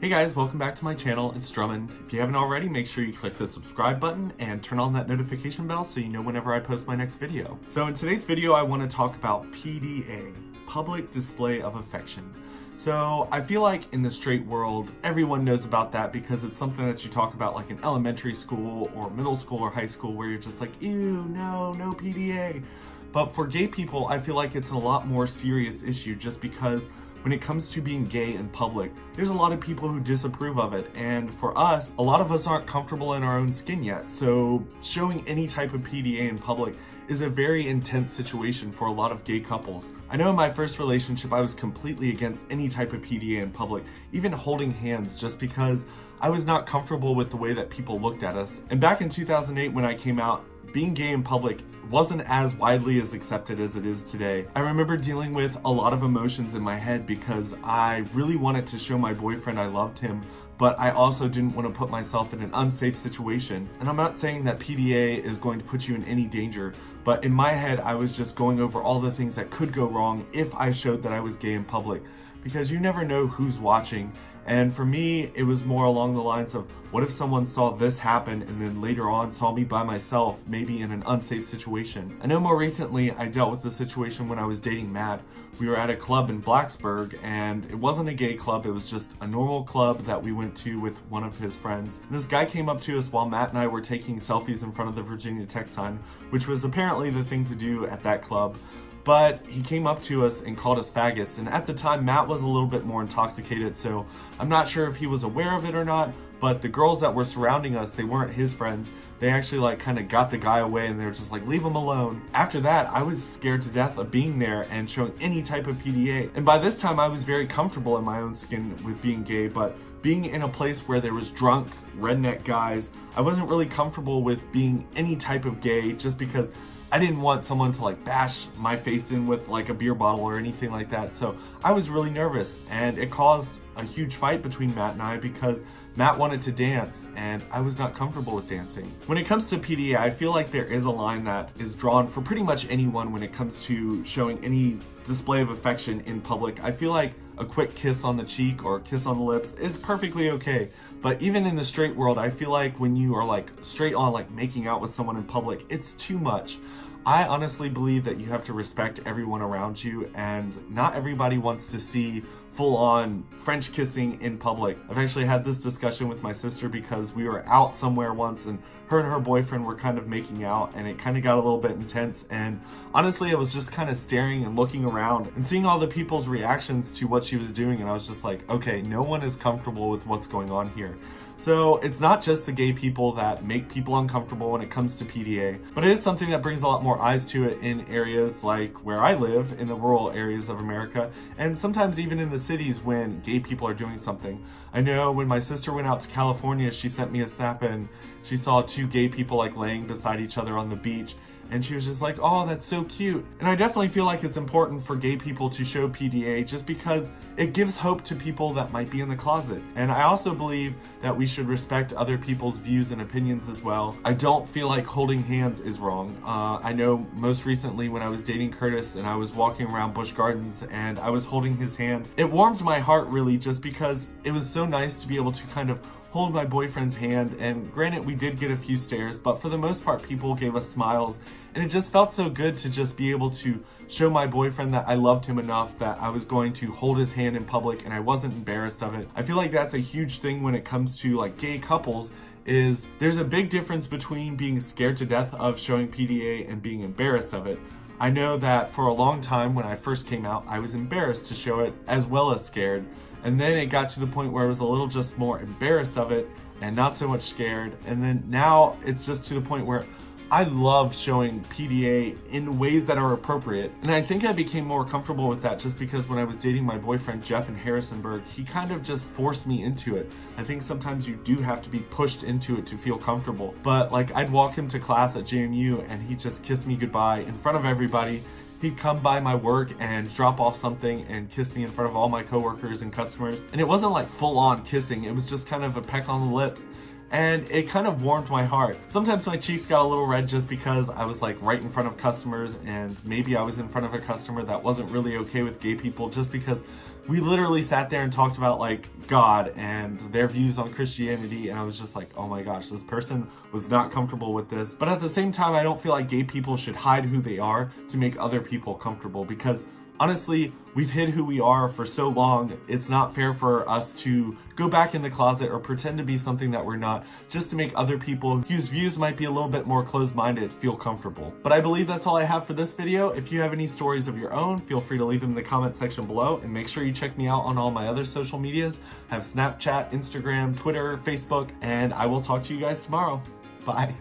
Hey guys, welcome back to my channel. It's Drummond. If you haven't already, make sure you click the subscribe button and turn on that notification bell so you know whenever I post my next video. So in today's video, I want to talk about PDA, public display of affection. So I feel like in the straight world, everyone knows about that because it's something that you talk about like in elementary school or middle school or high school where you're just like, ew, no PDA. But for gay people, I feel like it's a lot more serious issue just because when it comes to being gay in public, there's a lot of people who disapprove of it. And for us, a lot of us aren't comfortable in our own skin yet. So showing any type of PDA in public is a very intense situation for a lot of gay couples. I know in my first relationship, I was completely against any type of PDA in public, even holding hands, just because I was not comfortable with the way that people looked at us. And back in 2008, when I came out, being gay in public wasn't as widely as accepted as it is today. I remember dealing with a lot of emotions in my head because I really wanted to show my boyfriend I loved him, but I also didn't want to put myself in an unsafe situation. And I'm not saying that PDA is going to put you in any danger, but in my head, I was just going over all the things that could go wrong if I showed that I was gay in public, because you never know who's watching. And for me, it was more along the lines of, what if someone saw this happen and then later on saw me by myself, maybe in an unsafe situation? I know more recently I dealt with the situation when I was dating Matt. We were at a club in Blacksburg, and it wasn't a gay club, it was just a normal club that we went to with one of his friends. And this guy came up to us while Matt and I were taking selfies in front of the Virginia Tech sign, which was apparently the thing to do at that club. But he came up to us and called us faggots, and at the time Matt was a little bit more intoxicated, so I'm not sure if he was aware of it or not, but the girls that were surrounding us, they weren't his friends. They actually kind of got the guy away, and they were just like, leave him alone. After that, I was scared to death of being there and showing any type of PDA. And by this time, I was very comfortable in my own skin with being gay, but being in a place where there was drunk, redneck guys, I wasn't really comfortable with being any type of gay just because I didn't want someone to bash my face in with a beer bottle or anything like that. So I was really nervous, and it caused a huge fight between Matt and I because Matt wanted to dance and I was not comfortable with dancing. When it comes to PDA, I feel like there is a line that is drawn for pretty much anyone when it comes to showing any display of affection in public. I feel like a quick kiss on the cheek or a kiss on the lips is perfectly okay. But even in the straight world, I feel like when you are straight on making out with someone in public, it's too much. I honestly believe that you have to respect everyone around you, and not everybody wants to see full-on French kissing in public. I've actually had this discussion with my sister because we were out somewhere once and her boyfriend were kind of making out, and it kind of got a little bit intense, and honestly I was just kind of staring and looking around and seeing all the people's reactions to what she was doing, and I was just like, okay, no one is comfortable with what's going on here. So it's not just the gay people that make people uncomfortable when it comes to PDA, but it is something that brings a lot more eyes to it in areas like where I live, in the rural areas of America, and sometimes even in the cities when gay people are doing something. I know when my sister went out to California, she sent me a snap and she saw two gay people laying beside each other on the beach. And she was just like, oh, that's so cute. And I definitely feel like it's important for gay people to show PDA just because it gives hope to people that might be in the closet. And I also believe that we should respect other people's views and opinions as well. I don't feel like holding hands is wrong. I know most recently when I was dating Curtis and I was walking around Busch Gardens and I was holding his hand, it warmed my heart really just because it was so nice to be able to kind of hold my boyfriend's hand. And granted, we did get a few stares, but for the most part, people gave us smiles. And it just felt so good to just be able to show my boyfriend that I loved him enough that I was going to hold his hand in public and I wasn't embarrassed of it. I feel like that's a huge thing when it comes to gay couples, is there's a big difference between being scared to death of showing PDA and being embarrassed of it. I know that for a long time when I first came out, I was embarrassed to show it as well as scared. And then it got to the point where I was a little just more embarrassed of it and not so much scared. And then now it's just to the point where I love showing PDA in ways that are appropriate. And I think I became more comfortable with that just because when I was dating my boyfriend Jeff in Harrisonburg, he kind of just forced me into it. I think sometimes you do have to be pushed into it to feel comfortable. But I'd walk him to class at JMU and he'd just kiss me goodbye in front of everybody. He'd come by my work and drop off something and kiss me in front of all my coworkers and customers. And it wasn't full-on kissing, it was just kind of a peck on the lips. And it kind of warmed my heart. Sometimes my cheeks got a little red just because I was right in front of customers, and maybe I was in front of a customer that wasn't really okay with gay people, just because we literally sat there and talked about like God and their views on Christianity, and I was just like, oh my gosh, this person was not comfortable with this. But at the same time, I don't feel like gay people should hide who they are to make other people comfortable, because honestly, we've hid who we are for so long. It's not fair for us to go back in the closet or pretend to be something that we're not, just to make other people whose views might be a little bit more closed-minded feel comfortable. But I believe that's all I have for this video. If you have any stories of your own, feel free to leave them in the comment section below, and make sure you check me out on all my other social medias. I have Snapchat, Instagram, Twitter, Facebook, and I will talk to you guys tomorrow. Bye.